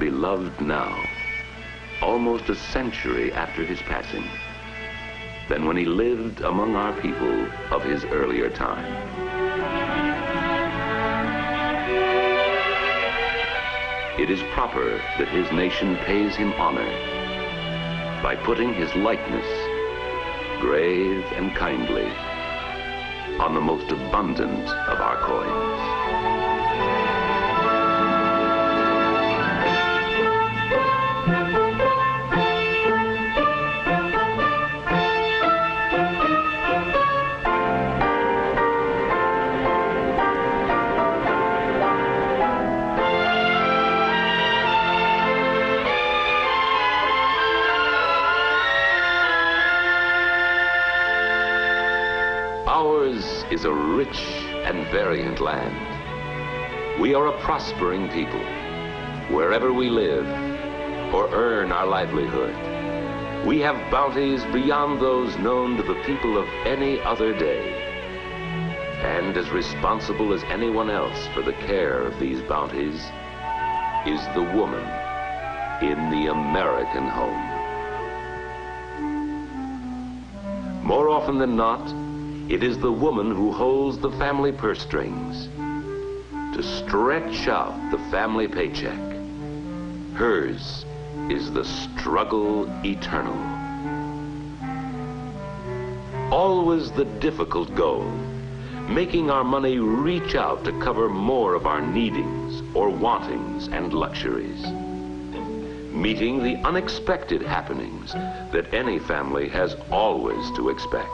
beloved now, almost a century after his passing, than when he lived among our people of his earlier time. It is proper that his nation pays him honor by putting his likeness, grave and kindly, on the most abundant of our coins. Ours is a rich and variant land. We are a prospering people, wherever we live or earn our livelihood. We have bounties beyond those known to the people of any other day, and as responsible as anyone else for the care of these bounties is the woman in the American home. More often than not, it is the woman who holds the family purse strings to stretch out the family paycheck. Hers is the struggle eternal. Always the difficult goal, making our money reach out to cover more of our needings or wantings and luxuries. Meeting the unexpected happenings that any family has always to expect.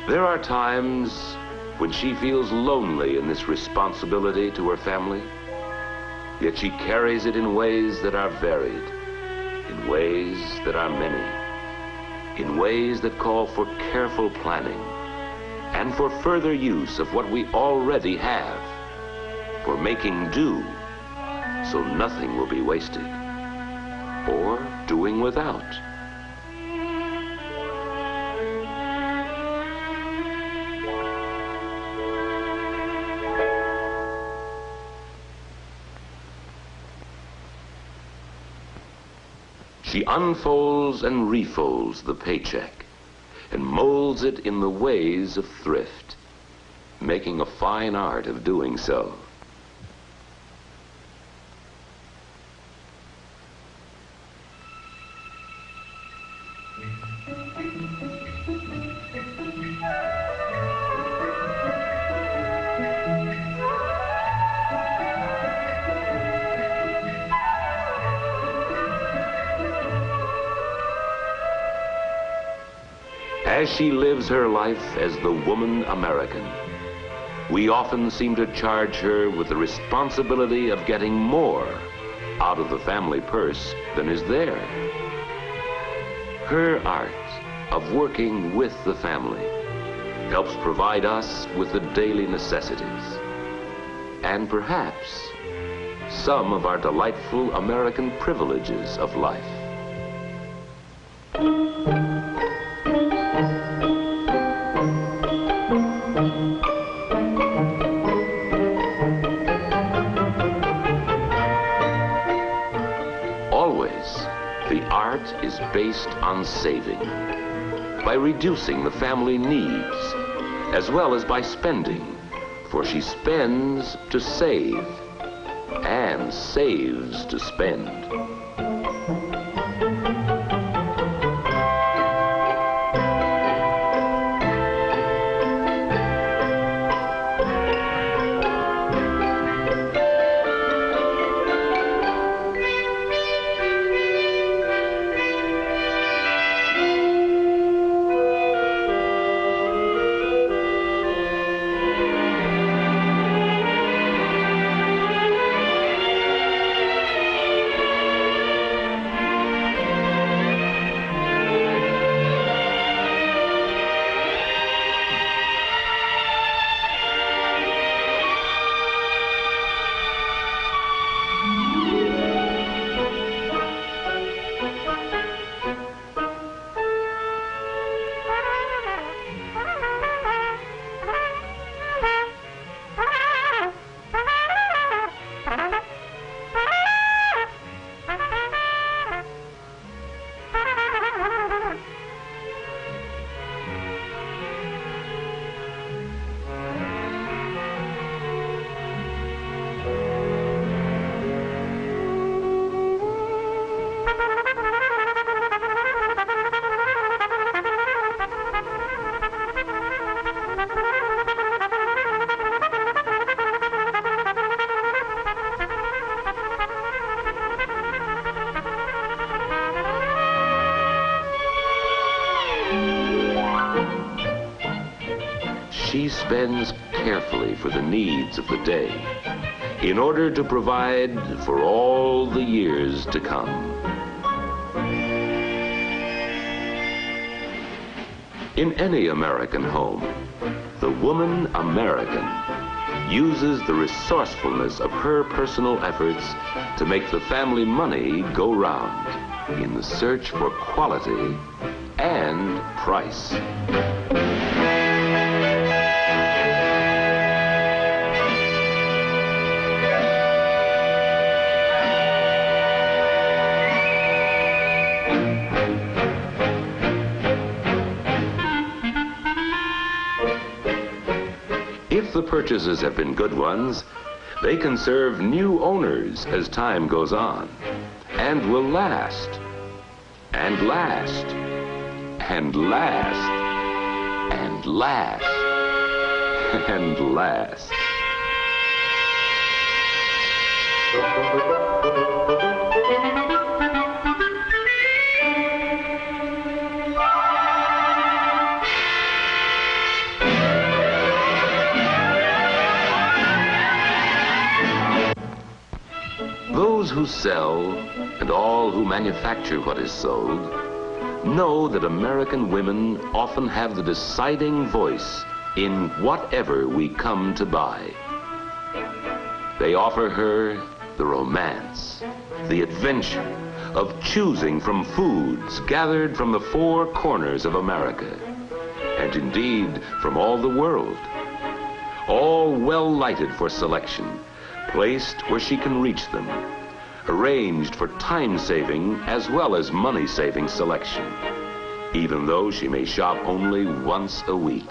There are times when she feels lonely in this responsibility to her family, yet she carries it in ways that are varied, in ways that are many, in ways that call for careful planning and for further use of what we already have, for making do so nothing will be wasted, or doing without. She unfolds and refolds the paycheck and molds it in the ways of thrift, making a fine art of doing so. As she lives her life as the woman American, we often seem to charge her with the responsibility of getting more out of the family purse than is there. Her art of working with the family helps provide us with the daily necessities and perhaps some of our delightful American privileges of life. The art is based on saving, by reducing the family needs, as well as by spending, for she spends to save and saves to spend. She spends carefully for the needs of the day in order to provide for all the years to come. In any American home, the woman American uses the resourcefulness of her personal efforts to make the family money go round in the search for quality and price. If the purchases have been good ones, they can serve new owners as time goes on, and will last, and last, and last, and last, and last. Those who sell and all who manufacture what is sold know that American women often have the deciding voice in whatever we come to buy. They offer her the romance, the adventure of choosing from foods gathered from the four corners of America, and indeed from all the world, all well lighted for selection, placed where she can reach them, arranged for time-saving as well as money-saving selection, even though she may shop only once a week.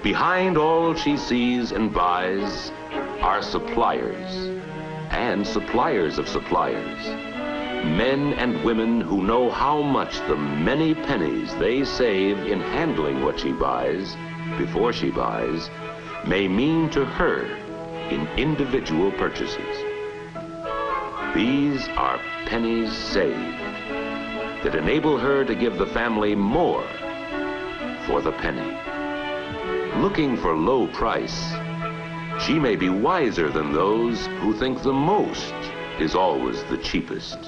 Behind all she sees and buys are suppliers, and suppliers of suppliers, men and women who know how much the many pennies they save in handling what she buys before she buys may mean to her in individual purchases. These are pennies saved that enable her to give the family more for the penny. Looking for low price, she may be wiser than those who think the most is always the cheapest.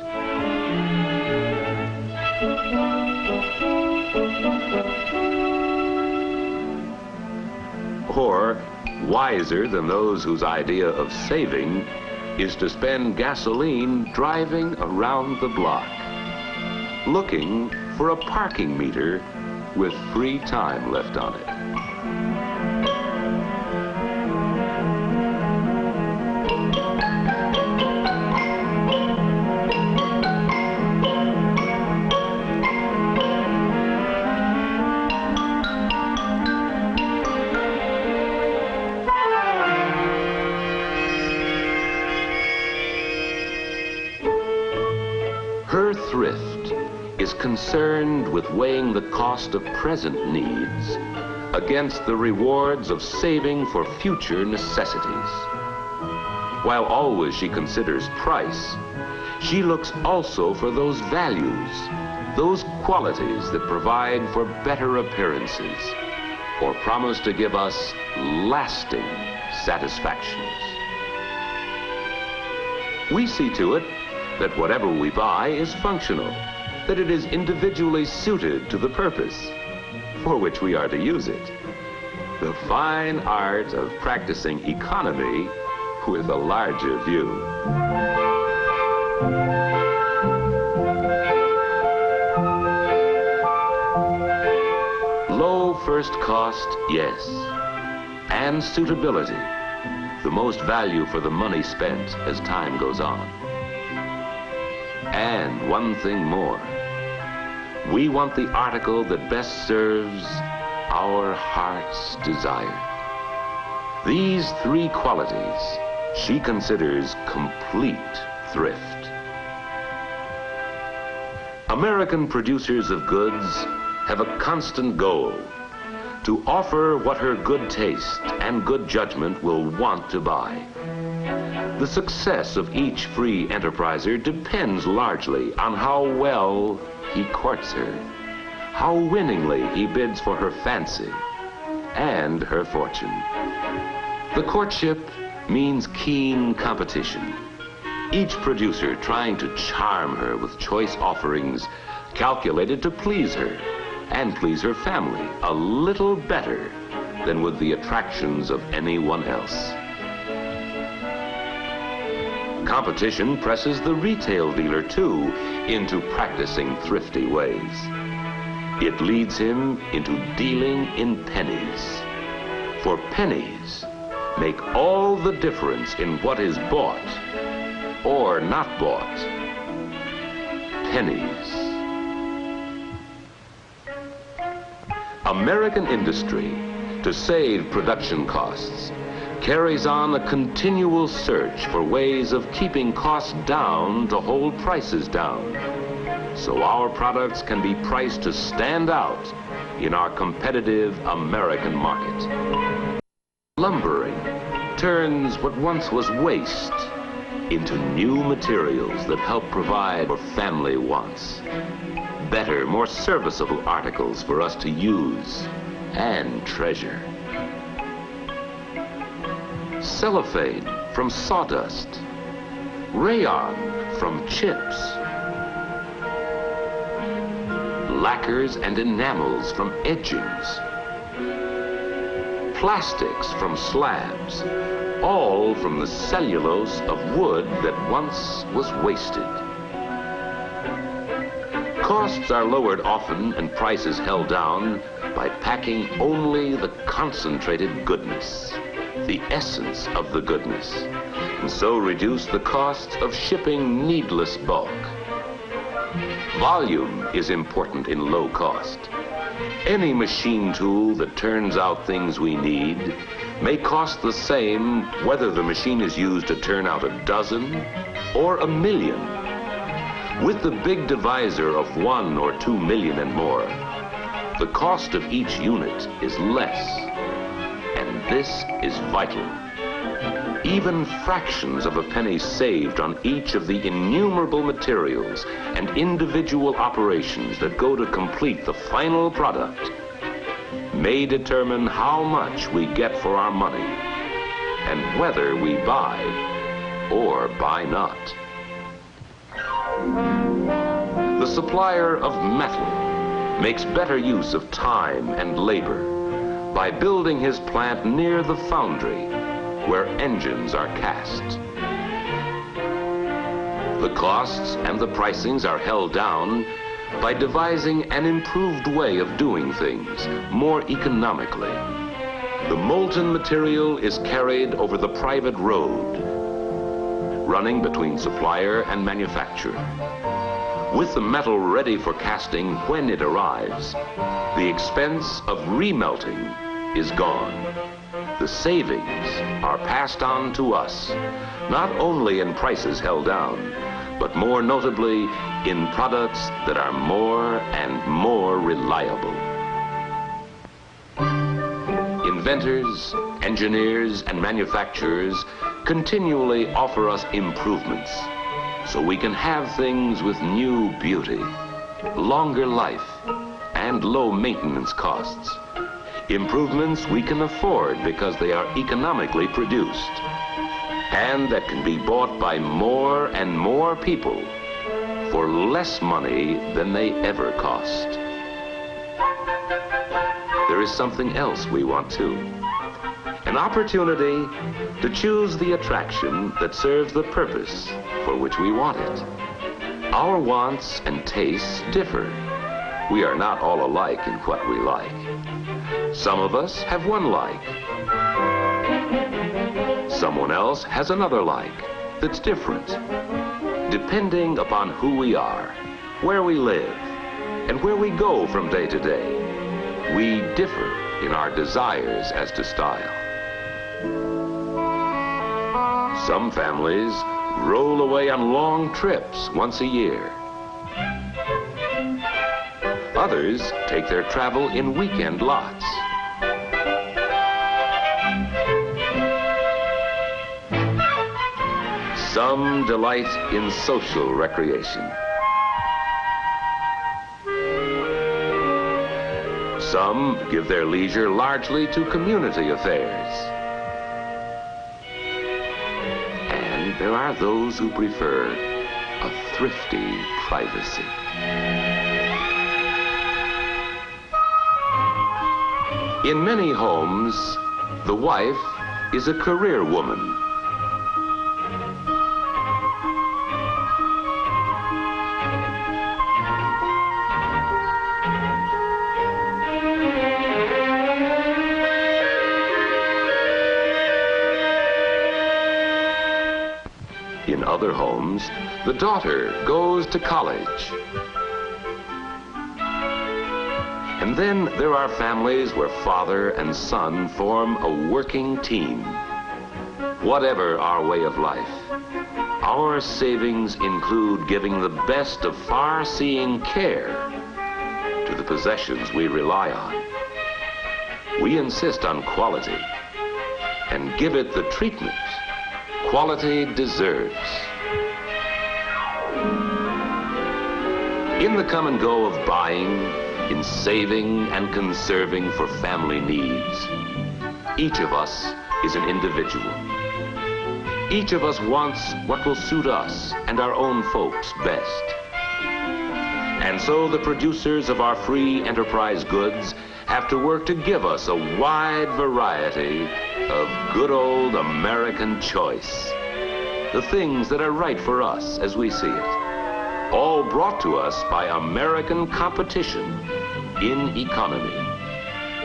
Or wiser than those whose idea of saving is to spend gasoline driving around the block, looking for a parking meter with free time left on it. Her thrift is concerned with weighing the cost of present needs against the rewards of saving for future necessities. While always she considers price, she looks also for those values, those qualities that provide for better appearances or promise to give us lasting satisfactions. We see to it that whatever we buy is functional, that it is individually suited to the purpose for which we are to use it. The fine art of practicing economy with a larger view. Low first cost, yes, and suitability, the most value for the money spent as time goes on. And one thing more, we want the article that best serves our heart's desire. These three qualities she considers complete thrift. American producers of goods have a constant goal: to offer what her good taste and good judgment will want to buy. The success of each free enterpriser depends largely on how well he courts her, how winningly he bids for her fancy and her fortune. The courtship means keen competition, each producer trying to charm her with choice offerings calculated to please her and please her family a little better than with the attractions of anyone else. Competition presses the retail dealer, too, into practicing thrifty ways. It leads him into dealing in pennies. For pennies make all the difference in what is bought or not bought. Pennies. American industry, to save production costs, carries on a continual search for ways of keeping costs down to hold prices down, so our products can be priced to stand out in our competitive American market. Lumbering turns what once was waste into new materials that help provide for family wants. Better, more serviceable articles for us to use and treasure. Cellophane from sawdust, rayon from chips, lacquers and enamels from edgings, plastics from slabs, all from the cellulose of wood that once was wasted. Costs are lowered often and prices held down by packing only the concentrated goodness, the essence of the goodness, and so reduce the costs of shipping needless bulk. Volume is important in low cost. Any machine tool that turns out things we need may cost the same whether the machine is used to turn out a dozen or a million. With the big divisor of 1 or 2 million and more, the cost of each unit is less, and this is vital. Even fractions of a penny saved on each of the innumerable materials and individual operations that go to complete the final product may determine how much we get for our money and whether we buy or buy not. The supplier of metal makes better use of time and labor by building his plant near the foundry where engines are cast. The costs and the pricings are held down by devising an improved way of doing things more economically. The molten material is carried over the private road, running between supplier and manufacturer. With the metal ready for casting when it arrives, the expense of remelting is gone. The savings are passed on to us, not only in prices held down, but more notably in products that are more and more reliable. Inventors, engineers, and manufacturers continually offer us improvements so we can have things with new beauty, longer life, and low maintenance costs. Improvements we can afford because they are economically produced and that can be bought by more and more people for less money than they ever cost. There is something else we want too. An opportunity to choose the attraction that serves the purpose for which we want it. Our wants and tastes differ. We are not all alike in what we like. Some of us have one like. Someone else has another like that's different. Depending upon who we are, where we live, and where we go from day to day, we differ in our desires as to style. Some families roll away on long trips once a year. Others take their travel in weekend lots. Some delight in social recreation. Some give their leisure largely to community affairs. And there are those who prefer a thrifty privacy. In many homes, the wife is a career woman. In other homes, the daughter goes to college. And then there are families where father and son form a working team. Whatever our way of life, our savings include giving the best of far-seeing care to the possessions we rely on. We insist on quality and give it the treatment quality deserves. In the come and go of buying, in saving and conserving for family needs, each of us is an individual. Each of us wants what will suit us and our own folks best. And so the producers of our free enterprise goods have to work to give us a wide variety of good old American choice. The things that are right for us as we see it. All brought to us by American competition in economy,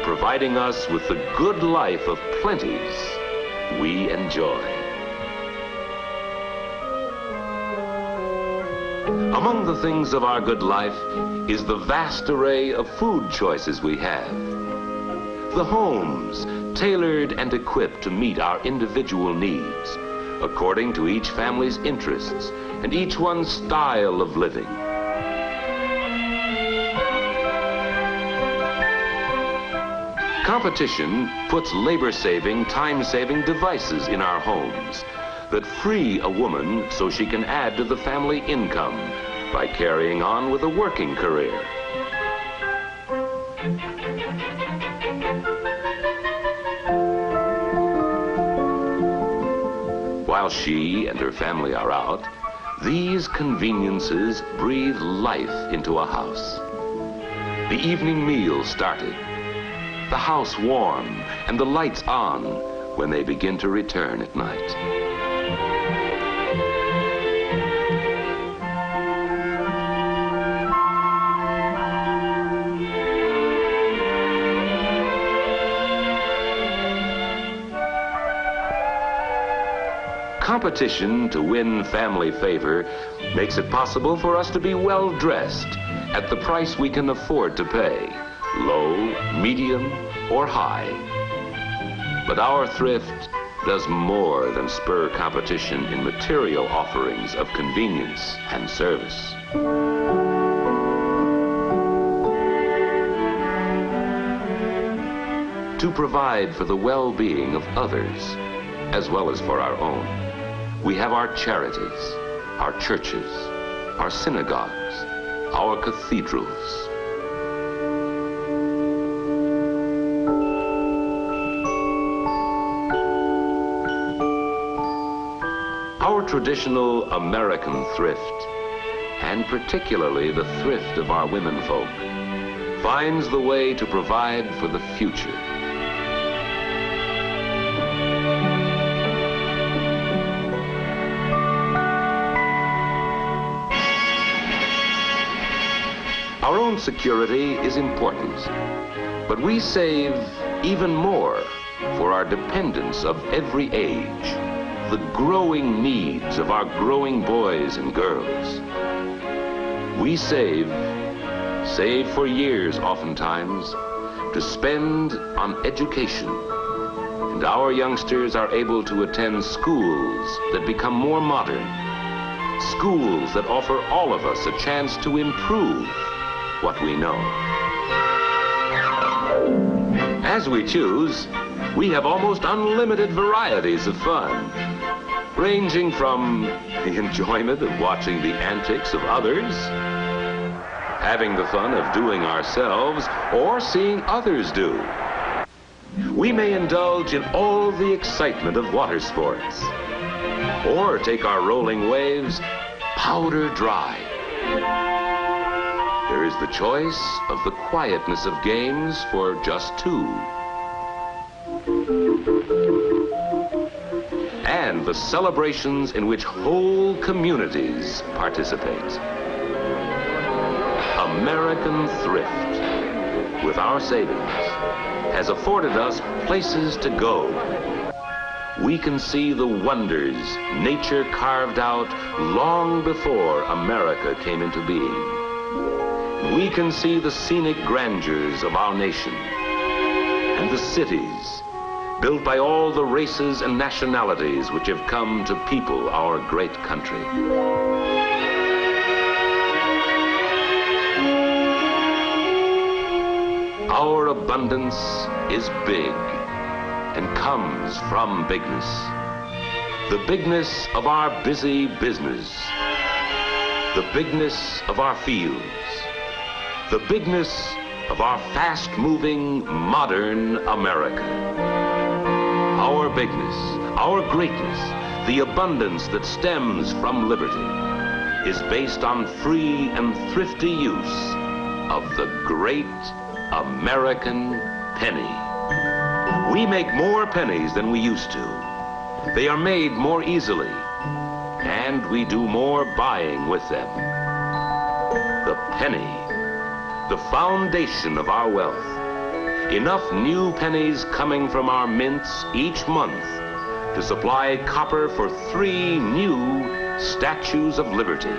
providing us with the good life of plenties we enjoy. Among the things of our good life is the vast array of food choices we have. The homes, tailored and equipped to meet our individual needs, according to each family's interests and each one's style of living. Competition puts labor-saving, time-saving devices in our homes that free a woman so she can add to the family income by carrying on with a working career. While she and her family are out, these conveniences breathe life into a house. The evening meal started, the house warm, and the lights on when they begin to return at night. Competition to win family favor makes it possible for us to be well dressed at the price we can afford to pay, low, medium, or high. But our thrift does more than spur competition in material offerings of convenience and service. To provide for the well-being of others, as well as for our own, we have our charities, our churches, our synagogues, our cathedrals. Our traditional American thrift, and particularly the thrift of our womenfolk, finds the way to provide for the future. Our own security is important, but we save even more for our dependents of every age, the growing needs of our growing boys and girls. We save for years oftentimes, to spend on education. And our youngsters are able to attend schools that become more modern, schools that offer all of us a chance to improve what we know. As we choose, we have almost unlimited varieties of fun, ranging from the enjoyment of watching the antics of others, having the fun of doing ourselves, or seeing others do. We may indulge in all the excitement of water sports, or take our rolling waves powder dry. There is the choice of the quietness of games for just two, and the celebrations in which whole communities participate. American thrift, with our savings, has afforded us places to go. We can see the wonders nature carved out long before America came into being. We can see the scenic grandeurs of our nation and the cities built by all the races and nationalities which have come to people our great country. Our abundance is big and comes from bigness. The bigness of our busy business, the bigness of our fields, the bigness of our fast-moving, modern America. Our bigness, our greatness, the abundance that stems from liberty, is based on free and thrifty use of the great American penny. We make more pennies than we used to. They are made more easily, and we do more buying with them. The penny, the foundation of our wealth. Enough new pennies coming from our mints each month to supply copper for 3 new statues of liberty.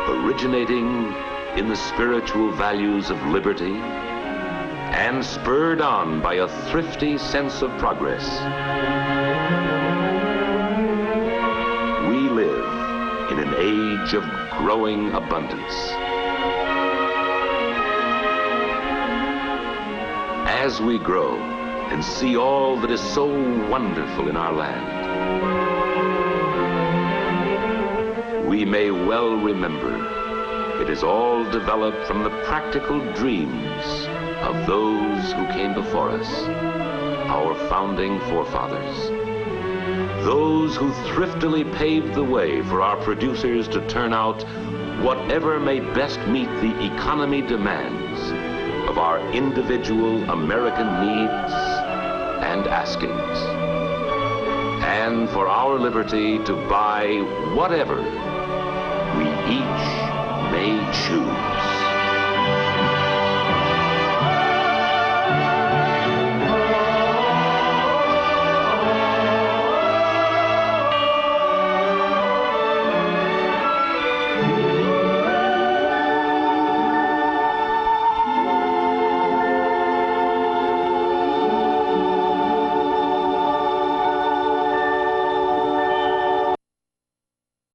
Originating in the spiritual values of liberty and spurred on by a thrifty sense of progress, we live in an age of growing abundance. As we grow and see all that is so wonderful in our land, we may well remember it is all developed from the practical dreams of those who came before us, our founding forefathers. Those who thriftily paved the way for our producers to turn out whatever may best meet the economy demands of our individual American needs and askings, and for our liberty to buy whatever we each may choose.